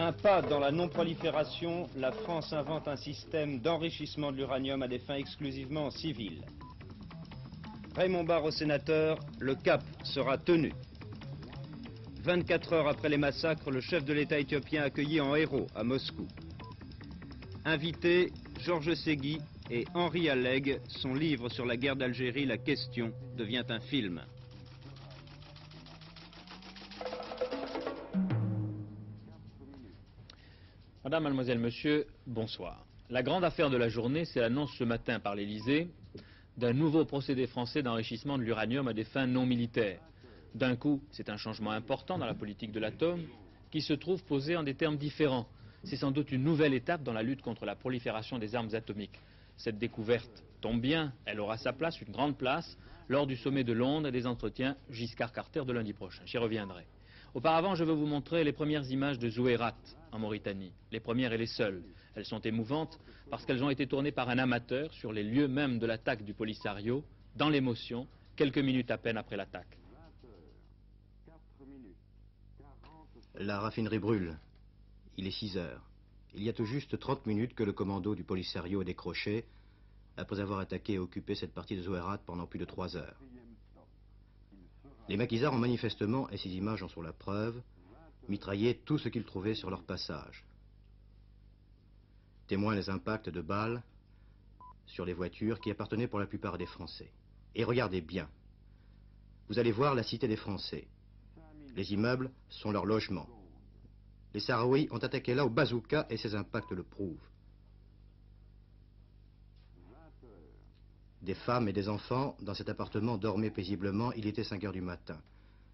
Un pas dans la non-prolifération, la France invente un système d'enrichissement de l'uranium à des fins exclusivement civiles. Raymond Barre, sénateur, le cap sera tenu. 24 heures après les massacres, le chef de l'État éthiopien accueilli en héros à Moscou. Invités, Georges Segui et Henri Alleg, son livre sur la guerre d'Algérie, La Question, devient un film. Madame, mademoiselle, monsieur, bonsoir. La grande affaire de la journée, c'est l'annonce ce matin par l'Élysée d'un nouveau procédé français d'enrichissement de l'uranium à des fins non militaires. D'un coup, c'est un changement important dans la politique de l'atome qui se trouve posé en des termes différents. C'est sans doute une nouvelle étape dans la lutte contre la prolifération des armes atomiques. Cette découverte tombe bien, elle aura sa place, une grande place, lors du sommet de Londres et des entretiens Giscard-Carter de lundi prochain. J'y reviendrai. Auparavant, je veux vous montrer les premières images de Zouérat en Mauritanie, les premières et les seules. Elles sont émouvantes parce qu'elles ont été tournées par un amateur sur les lieux mêmes de l'attaque du Polisario, dans l'émotion, quelques minutes à peine après l'attaque. La raffinerie brûle. Il est 6 heures. Il y a tout juste 30 minutes que le commando du Polisario est décroché, après avoir attaqué et occupé cette partie de Zouérat pendant plus de 3 heures. Les maquisards ont manifestement, et ces images en sont la preuve, mitraillé tout ce qu'ils trouvaient sur leur passage. Témoin les impacts de balles sur les voitures qui appartenaient pour la plupart à des Français. Et regardez bien. Vous allez voir la cité des Français. Les immeubles sont leurs logements. Les Sahraouis ont attaqué là au bazooka et ces impacts le prouvent. Des femmes et des enfants dans cet appartement dormaient paisiblement. Il était 5 heures du matin.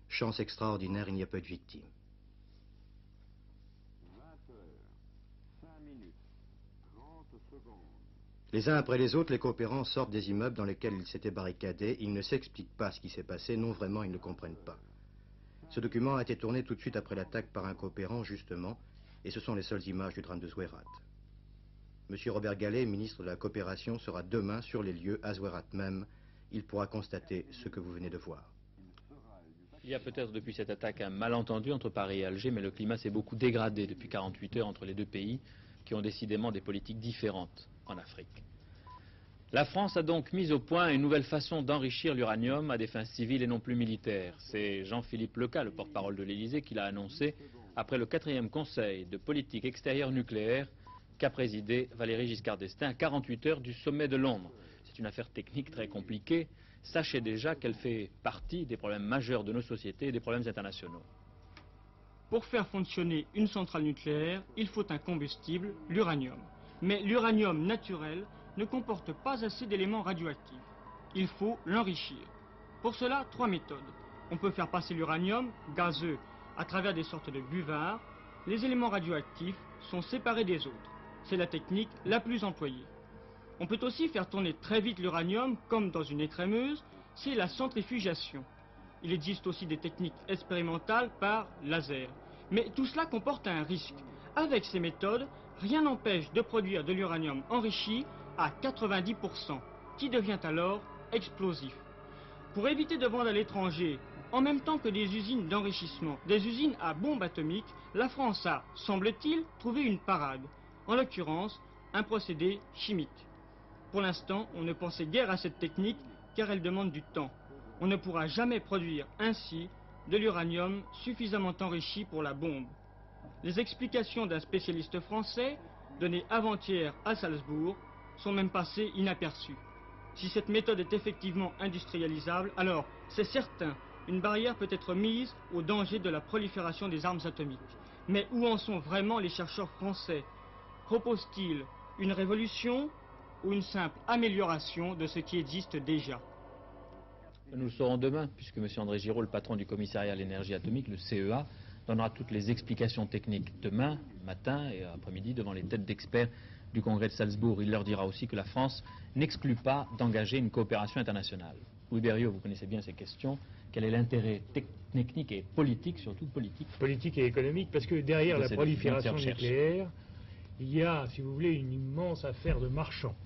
Chance extraordinaire, il n'y a pas eu de victimes. Les uns après les autres, les coopérants sortent des immeubles dans lesquels ils s'étaient barricadés. Ils ne s'expliquent pas ce qui s'est passé. Non, vraiment, ils ne comprennent pas. Ce document a été tourné tout de suite après l'attaque par un coopérant, justement, et ce sont les seules images du drame de Zouérat. Monsieur Robert Gallet, ministre de la Coopération, sera demain sur les lieux, à Zouérat même. Il pourra constater ce que vous venez de voir. Il y a peut-être depuis cette attaque un malentendu entre Paris et Alger, mais le climat s'est beaucoup dégradé depuis 48 heures entre les deux pays qui ont décidément des politiques différentes en Afrique. La France a donc mis au point une nouvelle façon d'enrichir l'uranium à des fins civiles et non plus militaires. C'est Jean-Philippe Leca, le porte-parole de l'Élysée, qui l'a annoncé après le 4e Conseil de politique extérieure nucléaire qu'a présidé Valéry Giscard d'Estaing à 48 heures du sommet de Londres. C'est une affaire technique très compliquée. Sachez déjà qu'elle fait partie des problèmes majeurs de nos sociétés et des problèmes internationaux. Pour faire fonctionner une centrale nucléaire, il faut un combustible, l'uranium. Mais l'uranium naturel ne comporte pas assez d'éléments radioactifs. Il faut l'enrichir. Pour cela, 3 méthodes. On peut faire passer l'uranium gazeux à travers des sortes de buvards. Les éléments radioactifs sont séparés des autres. C'est la technique la plus employée. On peut aussi faire tourner très vite l'uranium, comme dans une écrémeuse, c'est la centrifugation. Il existe aussi des techniques expérimentales par laser. Mais tout cela comporte un risque. Avec ces méthodes, rien n'empêche de produire de l'uranium enrichi à 90%, qui devient alors explosif. Pour éviter de vendre à l'étranger, en même temps que des usines d'enrichissement, des usines à bombes atomiques, la France a, semble-t-il, trouvé une parade. En l'occurrence, un procédé chimique. Pour l'instant, on ne pensait guère à cette technique car elle demande du temps. On ne pourra jamais produire ainsi de l'uranium suffisamment enrichi pour la bombe. Les explications d'un spécialiste français, données avant-hier à Salzbourg, sont même passées inaperçues. Si cette méthode est effectivement industrialisable, alors c'est certain, une barrière peut être mise au danger de la prolifération des armes atomiques. Mais où en sont vraiment les chercheurs français? Proposent-ils une révolution ou une simple amélioration de ce qui existe déjà? Nous le saurons demain, puisque M. André Giraud, le patron du commissariat à l'énergie atomique, le CEA, donnera toutes les explications techniques demain matin et après-midi devant les têtes d'experts du congrès de Salzbourg. Il leur dira aussi que la France n'exclut pas d'engager une coopération internationale. Louis Berriot, vous connaissez bien ces questions. Quel est l'intérêt technique et politique, surtout politique? Politique et économique, parce que derrière la prolifération nucléaire, il y a, si vous voulez, une immense affaire de marchands.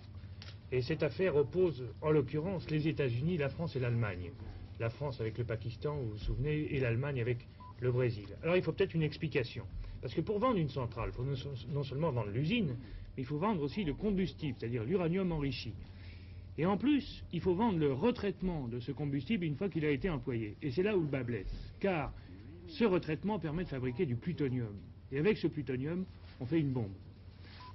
Et cette affaire oppose, en l'occurrence, les États-Unis, la France et l'Allemagne. La France avec le Pakistan, vous vous souvenez, et l'Allemagne avec le Brésil. Alors il faut peut-être une explication. Parce que pour vendre une centrale, il faut non seulement vendre l'usine, mais il faut vendre aussi le combustible, c'est-à-dire l'uranium enrichi. Et en plus, il faut vendre le retraitement de ce combustible une fois qu'il a été employé. Et c'est là où le bât blesse. Car ce retraitement permet de fabriquer du plutonium. Et avec ce plutonium, on fait une bombe.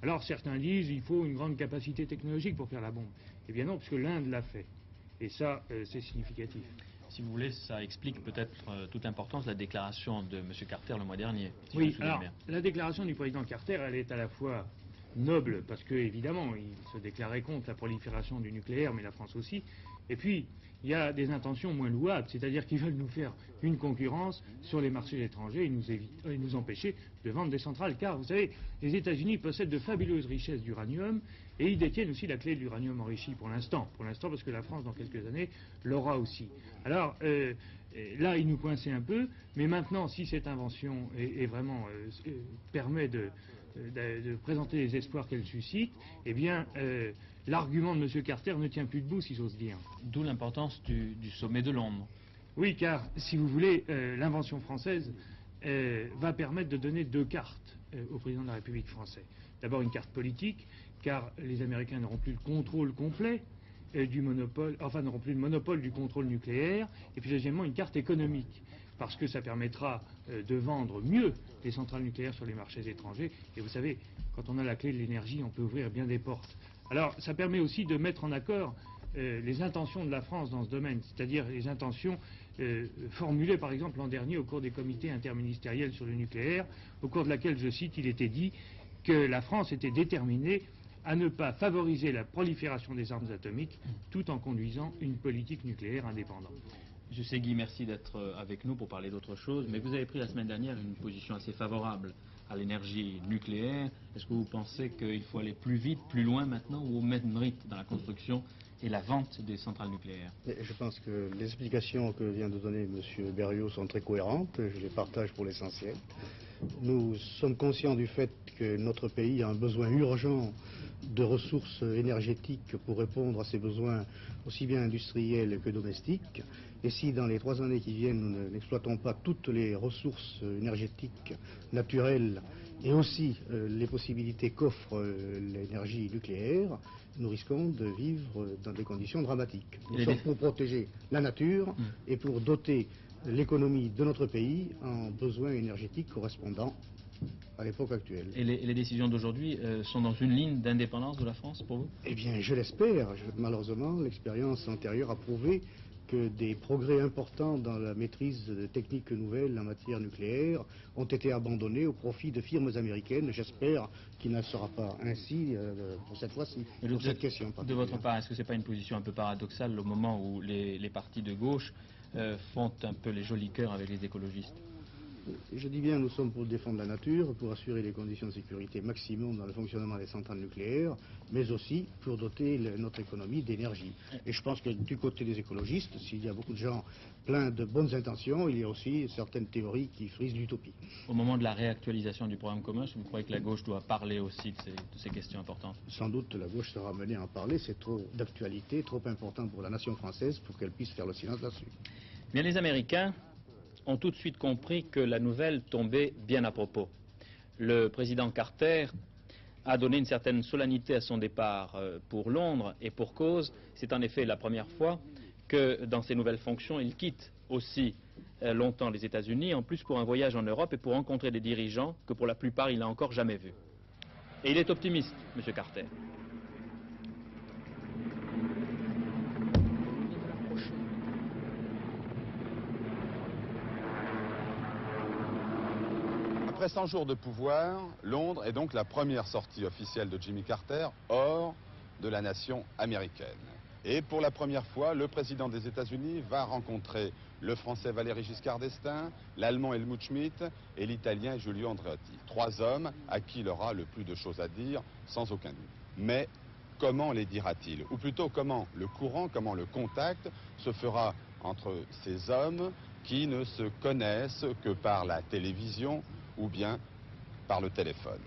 Alors certains disent qu'il faut une grande capacité technologique pour faire la bombe. Eh bien non, parce que l'Inde l'a fait. Et ça, c'est significatif. Si vous voulez, ça explique peut-être toute l'importance de la déclaration de M. Carter le mois dernier. Si Oui, alors, la déclaration du président Carter, elle est à la fois noble, parce que, évidemment, il se déclarait contre la prolifération du nucléaire, mais la France aussi. Et puis, il y a des intentions moins louables, c'est-à-dire qu'ils veulent nous faire une concurrence sur les marchés étrangers et nous empêcher de vendre des centrales. Car, vous savez, les États-Unis possèdent de fabuleuses richesses d'uranium et ils détiennent aussi la clé de l'uranium enrichi pour l'instant. Pour l'instant, parce que la France, dans quelques années, l'aura aussi. Alors, là, ils nous coinçaient un peu, mais maintenant, si cette invention permet de présenter les espoirs qu'elle suscite, eh bien, l'argument de M. Carter ne tient plus debout, si j'ose dire. D'où l'importance du sommet de Londres. Oui, car, si vous voulez, l'invention française va permettre de donner deux cartes au président de la République française. D'abord une carte politique, car les Américains n'auront plus le contrôle complet n'auront plus le monopole du contrôle nucléaire, et puis deuxièmement une carte économique, parce que ça permettra de vendre mieux les centrales nucléaires sur les marchés étrangers, et vous savez, quand on a la clé de l'énergie, on peut ouvrir bien des portes. Alors ça permet aussi de mettre en accord les intentions de la France dans ce domaine, c'est-à-dire les intentions formulées par exemple l'an dernier au cours des comités interministériels sur le nucléaire, au cours de laquelle, je cite, il était dit que la France était déterminée à ne pas favoriser la prolifération des armes atomiques tout en conduisant une politique nucléaire indépendante. M. Segui, merci d'être avec nous pour parler d'autre chose, mais vous avez pris la semaine dernière une position assez favorable à l'énergie nucléaire. Est-ce que vous pensez qu'il faut aller plus vite, plus loin maintenant, ou au même rythme dans la construction et la vente des centrales nucléaires? Je pense que les explications que vient de donner M. Berriot sont très cohérentes, je les partage pour l'essentiel. Nous sommes conscients du fait que notre pays a un besoin urgent de ressources énergétiques pour répondre à ses besoins aussi bien industriels que domestiques. Et si dans les 3 années qui viennent, nous n'exploitons pas toutes les ressources énergétiques naturelles et aussi les possibilités qu'offre l'énergie nucléaire, nous risquons de vivre dans des conditions dramatiques. Nous sommes pour protéger la nature et pour doter l'économie de notre pays en besoins énergétiques correspondant à l'époque actuelle. Et les décisions d'aujourd'hui sont dans une ligne d'indépendance de la France pour vous? Eh bien, je l'espère. Malheureusement, l'expérience antérieure a prouvé que des progrès importants dans la maîtrise de techniques nouvelles en matière nucléaire ont été abandonnés au profit de firmes américaines. J'espère qu'il ne sera pas ainsi pour cette fois-ci, pour cette question. De votre part, est-ce que ce n'est pas une position un peu paradoxale au moment où les partis de gauche font un peu les jolis cœurs avec les écologistes? Je dis bien, nous sommes pour défendre la nature, pour assurer les conditions de sécurité maximum dans le fonctionnement des centrales nucléaires, mais aussi pour doter notre économie d'énergie. Et je pense que du côté des écologistes, s'il y a beaucoup de gens pleins de bonnes intentions, il y a aussi certaines théories qui frisent l'utopie. Au moment de la réactualisation du programme commun, est-ce que vous croyez que la gauche doit parler aussi de ces questions importantes? Sans doute la gauche sera menée à en parler, c'est trop d'actualité, trop important pour la nation française pour qu'elle puisse faire le silence là-dessus. Bien, les Américains ont tout de suite compris que la nouvelle tombait bien à propos. Le président Carter a donné une certaine solennité à son départ pour Londres, et pour cause, c'est en effet la première fois que dans ses nouvelles fonctions, il quitte aussi longtemps les États-Unis, en plus pour un voyage en Europe et pour rencontrer des dirigeants que pour la plupart il n'a encore jamais vus. Et il est optimiste, M. Carter. Après 100 jours de pouvoir, Londres est donc la première sortie officielle de Jimmy Carter hors de la nation américaine. Et pour la première fois, le président des États-Unis va rencontrer le Français Valéry Giscard d'Estaing, l'Allemand Helmut Schmidt et l'Italien Giulio Andreotti. 3 hommes à qui il aura le plus de choses à dire, sans aucun doute. Mais comment les dira-t-il? Ou plutôt, comment le courant, comment le contact se fera entre ces hommes qui ne se connaissent que par la télévision ou bien par le téléphone.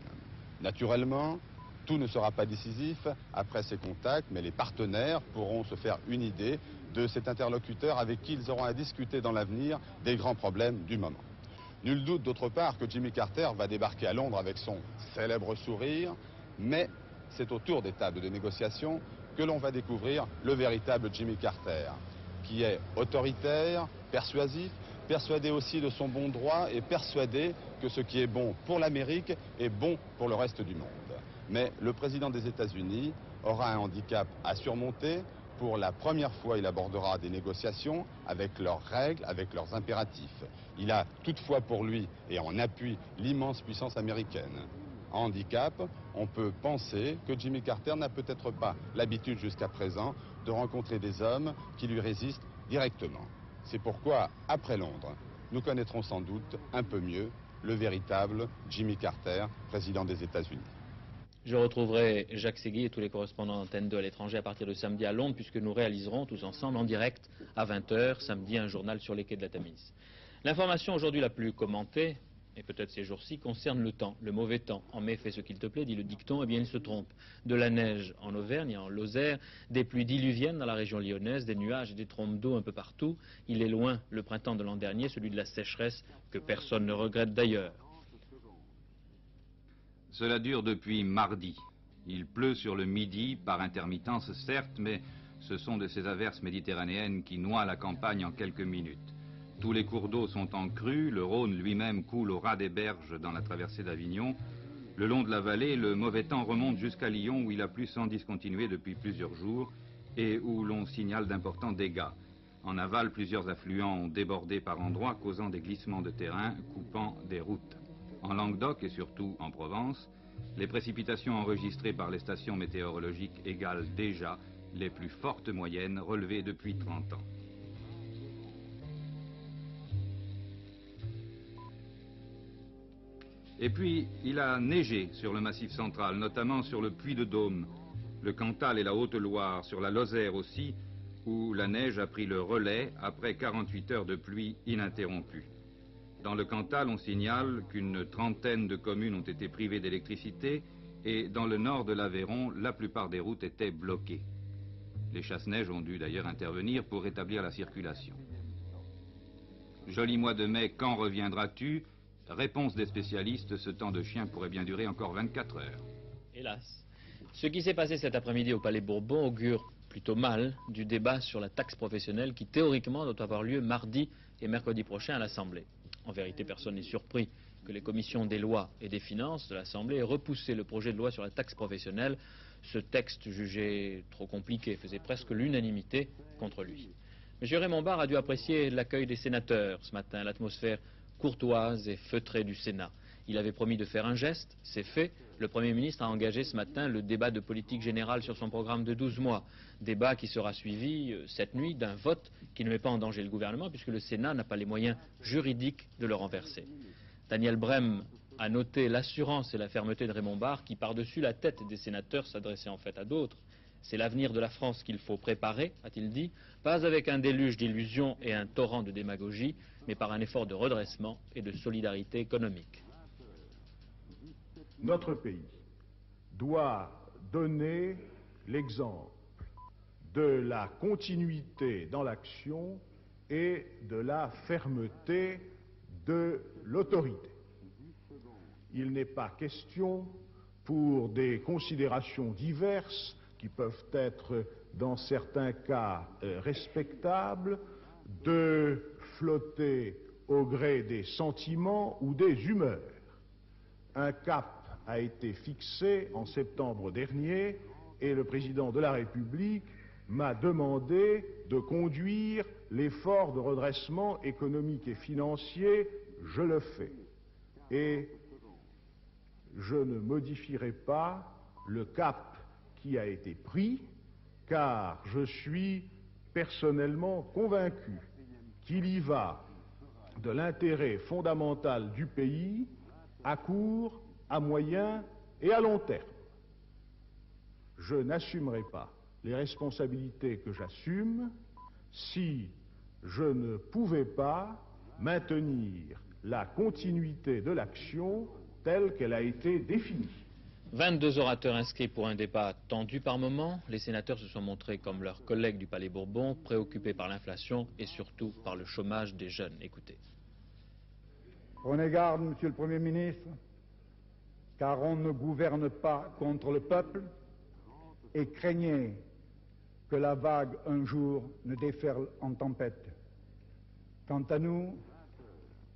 Naturellement, tout ne sera pas décisif après ces contacts, mais les partenaires pourront se faire une idée de cet interlocuteur avec qui ils auront à discuter dans l'avenir des grands problèmes du moment. Nul doute d'autre part que Jimmy Carter va débarquer à Londres avec son célèbre sourire, mais c'est au tour des tables de négociation que l'on va découvrir le véritable Jimmy Carter, qui est autoritaire, persuasif, persuadé aussi de son bon droit et persuadé que ce qui est bon pour l'Amérique est bon pour le reste du monde. Mais le président des États-Unis aura un handicap à surmonter. Pour la première fois, il abordera des négociations avec leurs règles, avec leurs impératifs. Il a toutefois pour lui et en appui l'immense puissance américaine. Handicap, on peut penser que Jimmy Carter n'a peut-être pas l'habitude jusqu'à présent de rencontrer des hommes qui lui résistent directement. C'est pourquoi, après Londres, nous connaîtrons sans doute un peu mieux le véritable Jimmy Carter, président des États-Unis. Je retrouverai Jacques Séguy et tous les correspondants d'Antenne 2 à l'étranger à partir de samedi à Londres, puisque nous réaliserons tous ensemble en direct à 20h, samedi, un journal sur les quais de la Tamise. L'information aujourd'hui la plus commentée, et peut-être ces jours-ci, concerne le temps, le mauvais temps. En mai, fais ce qu'il te plaît, dit le dicton, eh bien il se trompe. De la neige en Auvergne et en Lozère, des pluies diluviennes dans la région lyonnaise, des nuages et des trombes d'eau un peu partout. Il est loin le printemps de l'an dernier, celui de la sécheresse que personne ne regrette d'ailleurs. Cela dure depuis mardi. Il pleut sur le midi, par intermittence certes, mais ce sont de ces averses méditerranéennes qui noient la campagne en quelques minutes. Tous les cours d'eau sont en crue, le Rhône lui-même coule au ras des berges dans la traversée d'Avignon. Le long de la vallée, le mauvais temps remonte jusqu'à Lyon où il a plu sans discontinuer depuis plusieurs jours et où l'on signale d'importants dégâts. En aval, plusieurs affluents ont débordé par endroits, causant des glissements de terrain, coupant des routes. En Languedoc et surtout en Provence, les précipitations enregistrées par les stations météorologiques égalent déjà les plus fortes moyennes relevées depuis 30 ans. Et puis, il a neigé sur le Massif central, notamment sur le Puy-de-Dôme, le Cantal et la Haute-Loire, sur la Lozère aussi, où la neige a pris le relais après 48 heures de pluie ininterrompue. Dans le Cantal, on signale qu'une trentaine de communes ont été privées d'électricité et dans le nord de l'Aveyron, la plupart des routes étaient bloquées. Les chasse-neige ont dû d'ailleurs intervenir pour rétablir la circulation. Joli mois de mai, quand reviendras-tu ? Réponse des spécialistes, ce temps de chien pourrait bien durer encore 24 heures. Hélas. Ce qui s'est passé cet après-midi au Palais Bourbon augure plutôt mal du débat sur la taxe professionnelle qui théoriquement doit avoir lieu mardi et mercredi prochain à l'Assemblée. En vérité, personne n'est surpris que les commissions des lois et des finances de l'Assemblée aient repoussé le projet de loi sur la taxe professionnelle. Ce texte jugé trop compliqué faisait presque l'unanimité contre lui. M. Raymond Barre a dû apprécier l'accueil des sénateurs ce matin, l'atmosphère courtoise et feutrée du Sénat. Il avait promis de faire un geste, c'est fait. Le Premier ministre a engagé ce matin le débat de politique générale sur son programme de 12 mois. Débat qui sera suivi cette nuit d'un vote qui ne met pas en danger le gouvernement puisque le Sénat n'a pas les moyens juridiques de le renverser. Daniel Brem a noté l'assurance et la fermeté de Raymond Barre qui, par-dessus la tête des sénateurs, s'adressait en fait à d'autres. C'est l'avenir de la France qu'il faut préparer, a-t-il dit, pas avec un déluge d'illusions et un torrent de démagogie, mais par un effort de redressement et de solidarité économique. Notre pays doit donner l'exemple de la continuité dans l'action et de la fermeté de l'autorité. Il n'est pas question, pour des considérations diverses, qui peuvent être dans certains cas respectables, de flotter au gré des sentiments ou des humeurs. Un cap a été fixé en septembre dernier et le président de la République m'a demandé de conduire l'effort de redressement économique et financier. Je le fais. Et je ne modifierai pas le cap qui a été pris, car je suis personnellement convaincu qu'il y va de l'intérêt fondamental du pays à court, à moyen et à long terme. Je n'assumerai pas les responsabilités que j'assume si je ne pouvais pas maintenir la continuité de l'action telle qu'elle a été définie. 22 orateurs inscrits pour un débat tendu par moments. Les sénateurs se sont montrés comme leurs collègues du Palais Bourbon, préoccupés par l'inflation et surtout par le chômage des jeunes. Écoutez. Prenez garde, Monsieur le Premier ministre, car on ne gouverne pas contre le peuple, et craignez que la vague un jour ne déferle en tempête. Quant à nous,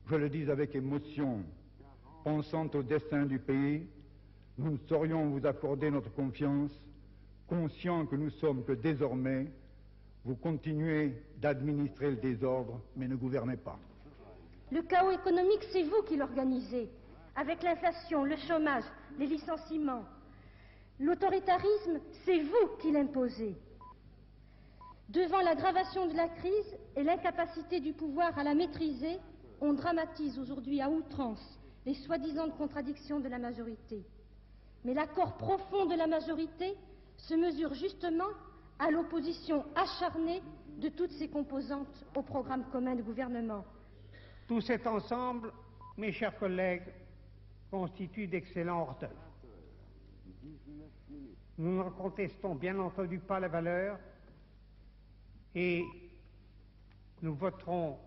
je le dis avec émotion, pensant au destin du pays, nous saurions vous accorder notre confiance, conscients que nous sommes que désormais, vous continuez d'administrer le désordre, mais ne gouvernez pas. Le chaos économique, c'est vous qui l'organisez, avec l'inflation, le chômage, les licenciements. L'autoritarisme, c'est vous qui l'imposez. Devant l'aggravation de la crise et l'incapacité du pouvoir à la maîtriser, on dramatise aujourd'hui à outrance les soi-disant contradictions de la majorité. Mais l'accord profond de la majorité se mesure justement à l'opposition acharnée de toutes ses composantes au programme commun de gouvernement. Tout cet ensemble, mes chers collègues, constitue d'excellents hors-d'œuvre. Nous n'en contestons bien entendu pas la valeur et nous voterons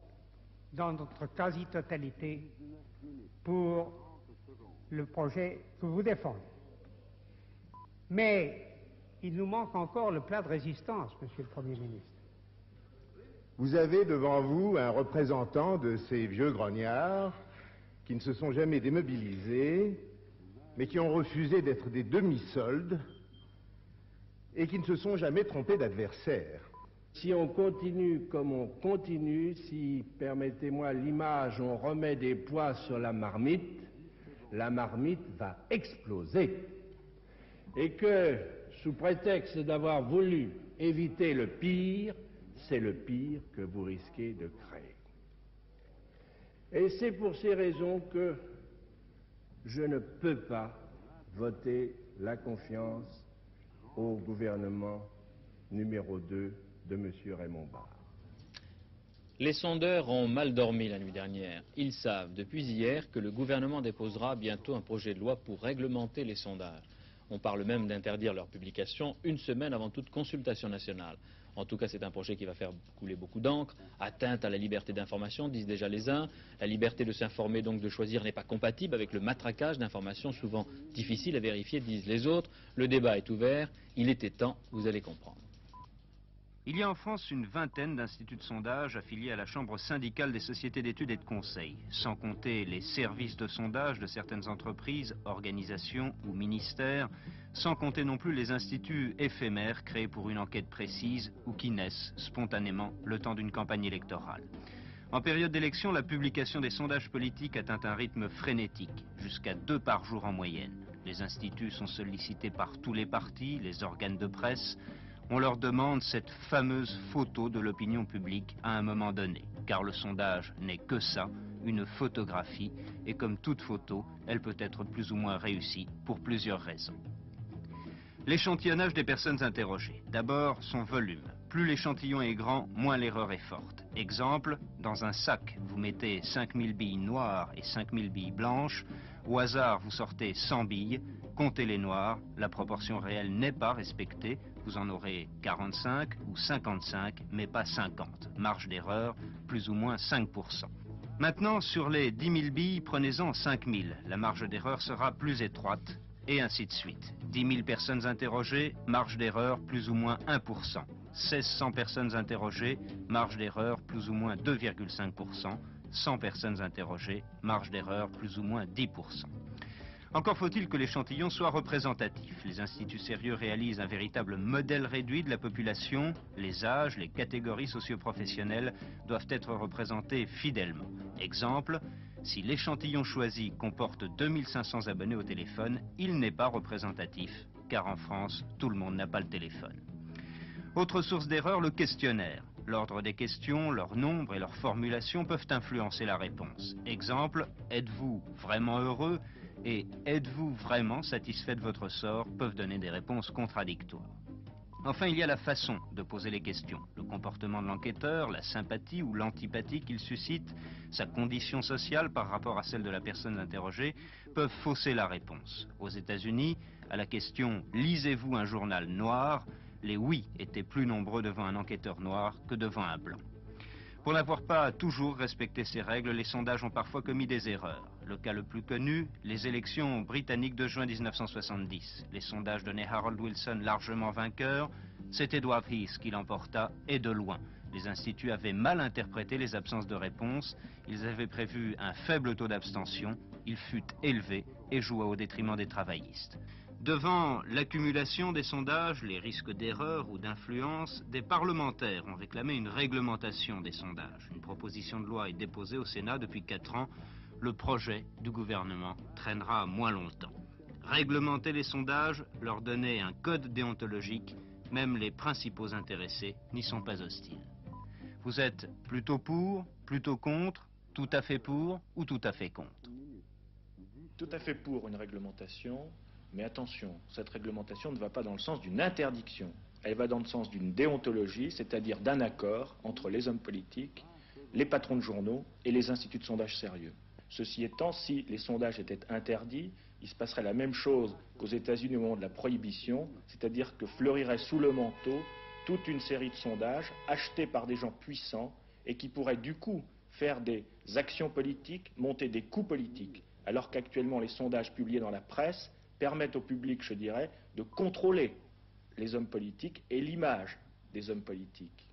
dans notre quasi-totalité pour le projet que vous défendez. Mais il nous manque encore le plat de résistance, Monsieur le Premier ministre. Vous avez devant vous un représentant de ces vieux grognards qui ne se sont jamais démobilisés, mais qui ont refusé d'être des demi-soldes et qui ne se sont jamais trompés d'adversaire. Si on continue comme on continue, si, permettez-moi l'image, on remet des poids sur la marmite va exploser. Et que, sous prétexte d'avoir voulu éviter le pire, c'est le pire que vous risquez de créer. Et c'est pour ces raisons que je ne peux pas voter la confiance au gouvernement numéro 2 de M. Raymond Barre. Les sondeurs ont mal dormi la nuit dernière. Ils savent depuis hier que le gouvernement déposera bientôt un projet de loi pour réglementer les sondages. On parle même d'interdire leur publication une semaine avant toute consultation nationale. En tout cas, c'est un projet qui va faire couler beaucoup d'encre. Atteinte à la liberté d'information, disent déjà les uns. La liberté de s'informer, donc de choisir, n'est pas compatible avec le matraquage d'informations souvent difficiles à vérifier, disent les autres. Le débat est ouvert. Il était temps, vous allez comprendre. Il y a en France une vingtaine d'instituts de sondage affiliés à la Chambre syndicale des sociétés d'études et de conseil, sans compter les services de sondage de certaines entreprises, organisations ou ministères, sans compter non plus les instituts éphémères créés pour une enquête précise ou qui naissent spontanément le temps d'une campagne électorale. En période d'élection, la publication des sondages politiques atteint un rythme frénétique, jusqu'à 2 par jour en moyenne. Les instituts sont sollicités par tous les partis, les organes de presse. On leur demande cette fameuse photo de l'opinion publique à un moment donné, car le sondage n'est que ça, une photographie, et comme toute photo, elle peut être plus ou moins réussie pour plusieurs raisons. L'échantillonnage des personnes interrogées. D'abord, son volume. Plus l'échantillon est grand, moins l'erreur est forte. Exemple, dans un sac, vous mettez 5000 billes noires et 5000 billes blanches. Au hasard, vous sortez 100 billes, comptez les noires, la proportion réelle n'est pas respectée. Vous en aurez 45 ou 55, mais pas 50. Marge d'erreur, plus ou moins 5%. Maintenant, sur les 10 000 billes, prenez-en 5 000. La marge d'erreur sera plus étroite, et ainsi de suite. 10 000 personnes interrogées, marge d'erreur, plus ou moins 1%. 1600 personnes interrogées, marge d'erreur, plus ou moins 2,5%. 100 personnes interrogées, marge d'erreur, plus ou moins 10%. Encore faut-il que l'échantillon soit représentatif. Les instituts sérieux réalisent un véritable modèle réduit de la population. Les âges, les catégories socio-professionnelles doivent être représentés fidèlement. Exemple, si l'échantillon choisi comporte 2500 abonnés au téléphone, il n'est pas représentatif, car en France, tout le monde n'a pas le téléphone. Autre source d'erreur, le questionnaire. L'ordre des questions, leur nombre et leur formulation peuvent influencer la réponse. Exemple, êtes-vous vraiment heureux ? Et êtes-vous vraiment satisfait de votre sort peuvent donner des réponses contradictoires. Enfin, il y a la façon de poser les questions. Le comportement de l'enquêteur, la sympathie ou l'antipathie qu'il suscite, sa condition sociale par rapport à celle de la personne interrogée, peuvent fausser la réponse. Aux États-Unis, à la question « Lisez-vous un journal noir ?», les oui étaient plus nombreux devant un enquêteur noir que devant un blanc. Pour n'avoir pas toujours respecté ces règles, les sondages ont parfois commis des erreurs. Le cas le plus connu, les élections britanniques de juin 1970. Les sondages donnaient Harold Wilson largement vainqueur. C'est Edward Heath qui l'emporta, et de loin. Les instituts avaient mal interprété les absences de réponse. Ils avaient prévu un faible taux d'abstention. Il fut élevé et joua au détriment des travaillistes. Devant l'accumulation des sondages, les risques d'erreur ou d'influence, des parlementaires ont réclamé une réglementation des sondages. Une proposition de loi est déposée au Sénat depuis 4 ans. Le projet du gouvernement traînera moins longtemps. Réglementer les sondages, leur donner un code déontologique, même les principaux intéressés n'y sont pas hostiles. Vous êtes plutôt pour, plutôt contre, tout à fait pour ou tout à fait contre? Tout à fait pour une réglementation. Mais attention, cette réglementation ne va pas dans le sens d'une interdiction. Elle va dans le sens d'une déontologie, c'est-à-dire d'un accord entre les hommes politiques, les patrons de journaux et les instituts de sondage sérieux. Ceci étant, si les sondages étaient interdits, il se passerait la même chose qu'aux États-Unis au moment de la prohibition, c'est-à-dire que fleurirait sous le manteau toute une série de sondages achetés par des gens puissants et qui pourraient du coup faire des actions politiques, monter des coûts politiques, alors qu'actuellement les sondages publiés dans la presse permettent au public, je dirais, de contrôler les hommes politiques et l'image des hommes politiques.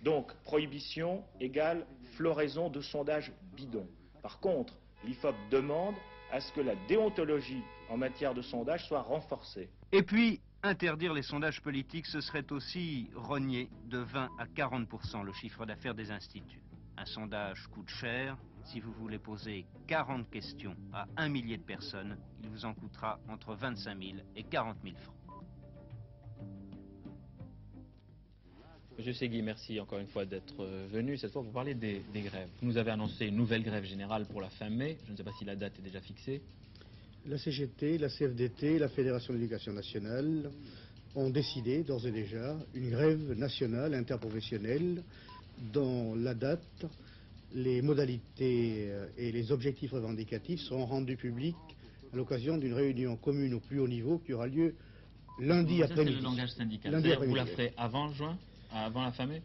Donc, prohibition égale floraison de sondages bidons. Par contre, l'IFOP demande à ce que la déontologie en matière de sondage soit renforcée. Et puis, interdire les sondages politiques, ce serait aussi rogner de 20 à 40% le chiffre d'affaires des instituts. Un sondage coûte cher. Si vous voulez poser 40 questions à 1 millier de personnes, il vous en coûtera entre 25 000 et 40 000 francs. Monsieur Segui, merci encore une fois d'être venu. Cette fois, vous parlez des grèves. Vous nous avez annoncé une nouvelle grève générale pour la fin mai. Je ne sais pas si la date est déjà fixée. La CGT, la CFDT, la Fédération de l'éducation nationale ont décidé d'ores et déjà une grève nationale interprofessionnelle dont la date, les modalités et les objectifs revendicatifs seront rendus publics à l'occasion d'une réunion commune au plus haut niveau qui aura lieu lundi après-midi. C'est le langage syndical. Vous la ferez avant juin, avant la fin mai?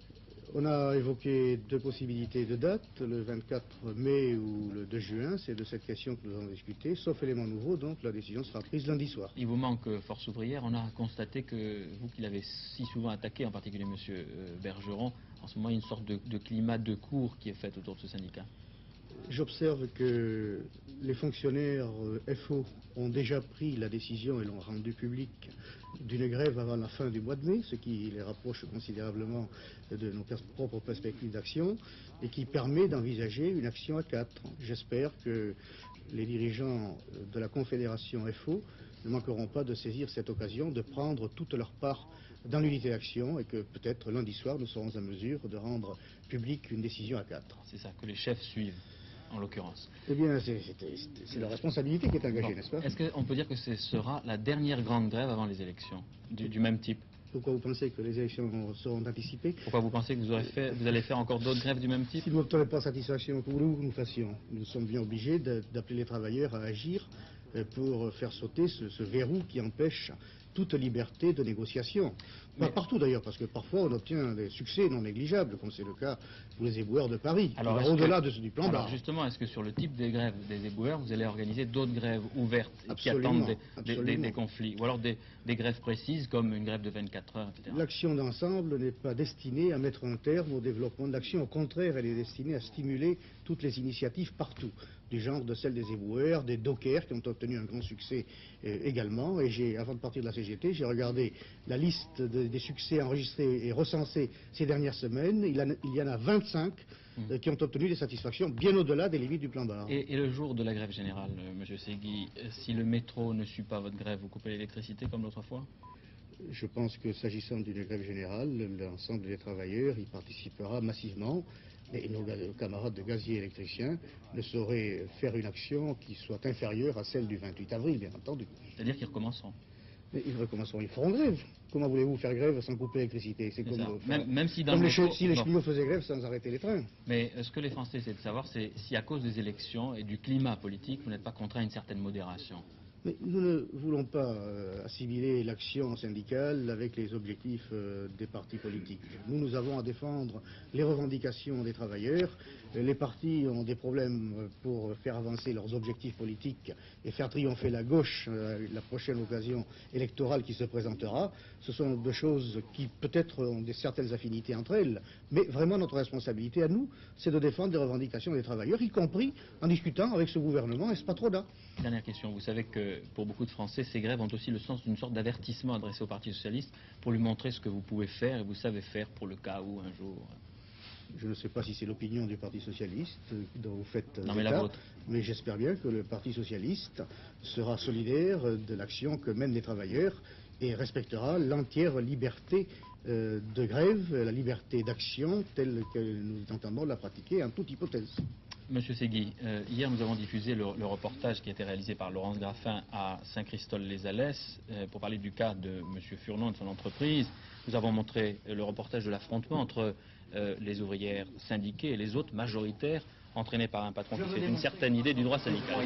On a évoqué 2 possibilités de date, le 24 mai ou le 2 juin. C'est de cette question que nous allons discuter. Sauf élément nouveau, donc la décision sera prise lundi soir. Il vous manque Force ouvrière. On a constaté que vous qui l'avez si souvent attaqué, en particulier M. Bergeron, en ce moment il y a une sorte de climat de cour qui est fait autour de ce syndicat. J'observe que les fonctionnaires FO ont déjà pris la décision et l'ont rendue publique d'une grève avant la fin du mois de mai, ce qui les rapproche considérablement de nos propres perspectives d'action et qui permet d'envisager une action à 4. J'espère que les dirigeants de la Confédération FO ne manqueront pas de saisir cette occasion de prendre toute leur part dans l'unité d'action et que peut-être lundi soir nous serons en mesure de rendre publique une décision à 4. C'est ça, que les chefs suivent, en l'occurrence. Eh bien, c'est la responsabilité qui est engagée, n'est-ce pas? Est-ce qu'on peut dire que ce sera la dernière grande grève avant les élections, du même type? Pourquoi vous pensez que les élections seront anticipées? Pourquoi vous pensez que vous allez faire encore d'autres grèves du même type? Si nous n'obtenons pas satisfaction pour nous fassions, nous sommes bien obligés d'appeler les travailleurs à agir pour faire sauter ce verrou qui empêche toute liberté de négociation. Pas partout d'ailleurs, parce que parfois on obtient des succès non négligeables, comme c'est le cas pour les éboueurs de Paris. Alors, au-delà du plan blanc. Justement, est-ce que sur le type des grèves des éboueurs, vous allez organiser d'autres grèves ouvertes qui Absolument, attendent des conflits, ou alors des grèves précises comme une grève de 24 heures, etc. L'action d'ensemble n'est pas destinée à mettre un terme au développement de l'action. Au contraire, elle est destinée à stimuler toutes les initiatives partout, du genre de celles des éboueurs, des dockers qui ont obtenu un grand succès également. Et avant de partir de la CGT, j'ai regardé la liste des succès enregistrés et recensés ces dernières semaines. Il y en a 25 qui ont obtenu des satisfactions bien au-delà des limites du plan Barre. Et le jour de la grève générale, M. Segui, si le métro ne suit pas votre grève, vous coupez l'électricité comme l'autre fois? Je pense que s'agissant d'une grève générale, l'ensemble des travailleurs y participera massivement. Et nos camarades de gaziers électriciens ne sauraient faire une action qui soit inférieure à celle du 28 avril, bien entendu. C'est-à-dire qu'ils recommenceront? Mais ils recommenceront, ils feront grève. Comment voulez-vous faire grève sans couper l'électricité? C'est comme, même si, si les cheminots faisaient grève sans arrêter les trains. Mais ce que les Français essaient de savoir, c'est si à cause des élections et du climat politique, vous n'êtes pas contraint à une certaine modération. Mais nous ne voulons pas assimiler l'action syndicale avec les objectifs des partis politiques. Nous avons à défendre les revendications des travailleurs. Les partis ont des problèmes pour faire avancer leurs objectifs politiques et faire triompher la gauche à la prochaine occasion électorale qui se présentera. Ce sont deux choses qui peut-être ont certaines affinités entre elles, mais vraiment notre responsabilité à nous, c'est de défendre les revendications des travailleurs, y compris en discutant avec ce gouvernement et ce patronat. Dernière question. Vous savez que pour beaucoup de Français, ces grèves ont aussi le sens d'une sorte d'avertissement adressé au Parti socialiste pour lui montrer ce que vous pouvez faire et vous savez faire pour le cas où un jour... Je ne sais pas si c'est l'opinion du Parti socialiste dont vous faites non, mais la vôtre. Mais j'espère bien que le Parti socialiste sera solidaire de l'action que mènent les travailleurs et respectera l'entière liberté de grève, la liberté d'action telle que nous entendons la pratiquer en toute hypothèse. Monsieur Segui, hier nous avons diffusé le reportage qui a été réalisé par Laurence Graffin à Saint-Christol-les-Alès pour parler du cas de Monsieur Furlan et de son entreprise. Nous avons montré le reportage de l'affrontement entre les ouvrières syndiquées et les autres majoritaires entraînés par un patron qui fait une certaine idée du droit syndical.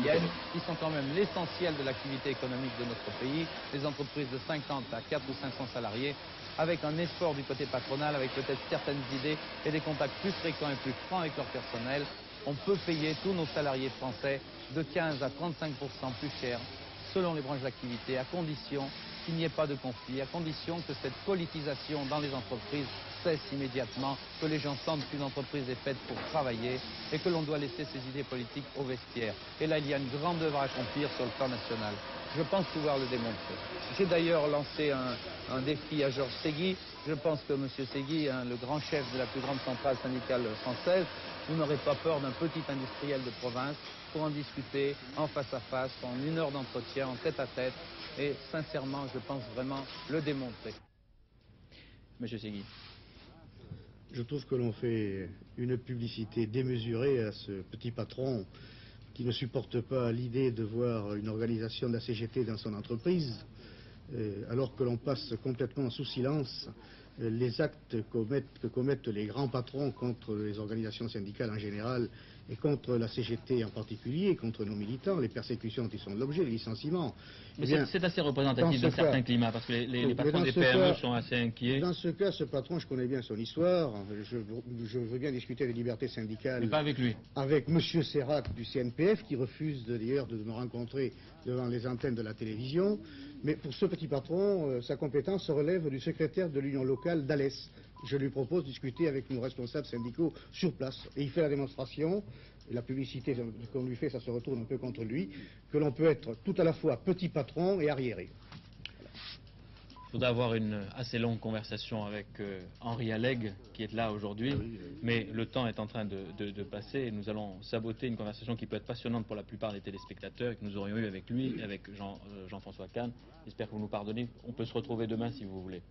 Qui sont quand même l'essentiel de l'activité économique de notre pays, les entreprises de 50 à 4 ou 500 salariés, avec un effort du côté patronal, avec peut-être certaines idées et des contacts plus fréquents et plus francs avec leur personnel. On peut payer tous nos salariés français de 15 à 35% plus cher selon les branches d'activité, à condition qu'il n'y ait pas de conflit, à condition que cette politisation dans les entreprises cesse immédiatement, que les gens sentent qu'une entreprise est faite pour travailler et que l'on doit laisser ses idées politiques au vestiaire. Et là, il y a une grande œuvre à accomplir sur le plan national. Je pense pouvoir le démontrer. J'ai d'ailleurs lancé un défi à Georges Segui. Je pense que M. Segui, le grand chef de la plus grande centrale syndicale française, vous n'aurez pas peur d'un petit industriel de province pour en discuter en face à face, en 1 heure d'entretien, en tête à tête. Et sincèrement, je pense vraiment le démontrer. Monsieur Segui. Je trouve que l'on fait une publicité démesurée à ce petit patron qui ne supporte pas l'idée de voir une organisation de la CGT dans son entreprise, alors que l'on passe complètement sous silence les actes que commettent les grands patrons contre les organisations syndicales en général et contre la CGT en particulier, contre nos militants, les persécutions qui sont l'objet, les licenciements. Mais c'est assez représentatif d'un certain climat, parce que les patrons des PME sont assez inquiets. Dans ce cas, ce patron, je connais bien son histoire, je veux bien discuter des libertés syndicales. Mais pas avec lui. Avec M. Serac du CNPF, qui refuse d'ailleurs de me rencontrer devant les antennes de la télévision. Mais pour ce petit patron, sa compétence relève du secrétaire de l'union locale d'Alès. Je lui propose de discuter avec nos responsables syndicaux sur place. Et il fait la démonstration, et la publicité qu'on lui fait, ça se retourne un peu contre lui, que l'on peut être tout à la fois petit patron et arriéré. Il faudra avoir une assez longue conversation avec Henri Alleg, qui est là aujourd'hui, mais le temps est en train de passer et nous allons saboter une conversation qui peut être passionnante pour la plupart des téléspectateurs et que nous aurions eu avec lui et avec Jean-François Kahn. J'espère que vous nous pardonnez. On peut se retrouver demain si vous voulez.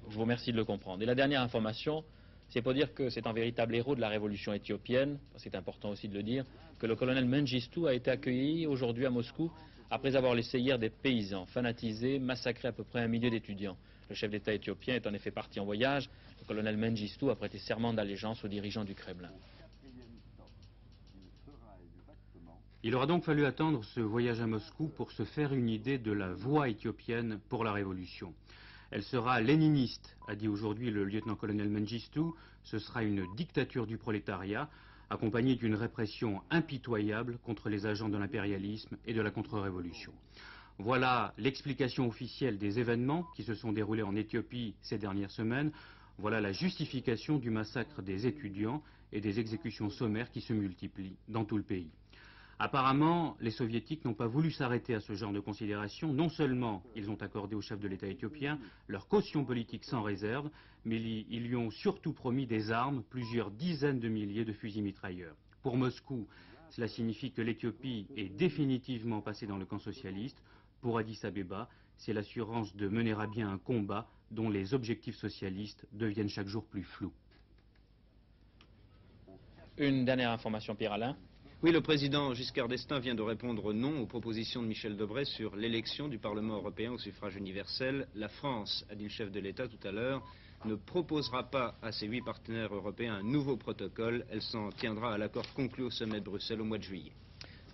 Je vous remercie de le comprendre. Et la dernière information, c'est pour dire que c'est un véritable héros de la révolution éthiopienne, c'est important aussi de le dire, que le colonel Mengistu a été accueilli aujourd'hui à Moscou après avoir laissé hier des paysans fanatisés massacrer à peu près 1 million d'étudiants. Le chef d'État éthiopien est en effet parti en voyage. Le colonel Mengistu a prêté serment d'allégeance aux dirigeants du Kremlin. Il aura donc fallu attendre ce voyage à Moscou pour se faire une idée de la voie éthiopienne pour la révolution. Elle sera léniniste, a dit aujourd'hui le lieutenant-colonel Mengistu. Ce sera une dictature du prolétariat, accompagnée d'une répression impitoyable contre les agents de l'impérialisme et de la contre-révolution. Voilà l'explication officielle des événements qui se sont déroulés en Éthiopie ces dernières semaines. Voilà la justification du massacre des étudiants et des exécutions sommaires qui se multiplient dans tout le pays. Apparemment, les soviétiques n'ont pas voulu s'arrêter à ce genre de considération. Non seulement ils ont accordé au chef de l'État éthiopien leur caution politique sans réserve, mais ils lui ont surtout promis des armes, plusieurs dizaines de milliers de fusils mitrailleurs. Pour Moscou, cela signifie que l'Éthiopie est définitivement passée dans le camp socialiste. Pour Addis Abeba, c'est l'assurance de mener à bien un combat dont les objectifs socialistes deviennent chaque jour plus flous. Une dernière information, Pierre-Alain. Oui, le président Giscard d'Estaing vient de répondre non aux propositions de Michel Debré sur l'élection du Parlement européen au suffrage universel. La France, a dit le chef de l'État tout à l'heure, ne proposera pas à ses 8 partenaires européens un nouveau protocole. Elle s'en tiendra à l'accord conclu au sommet de Bruxelles au mois de juillet.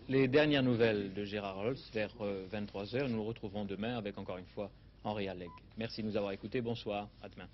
Les dernières nouvelles de Gérard Holtz vers 23 h. Nous le retrouverons demain avec encore une fois Henri Alleg. Merci de nous avoir écoutés. Bonsoir. À demain.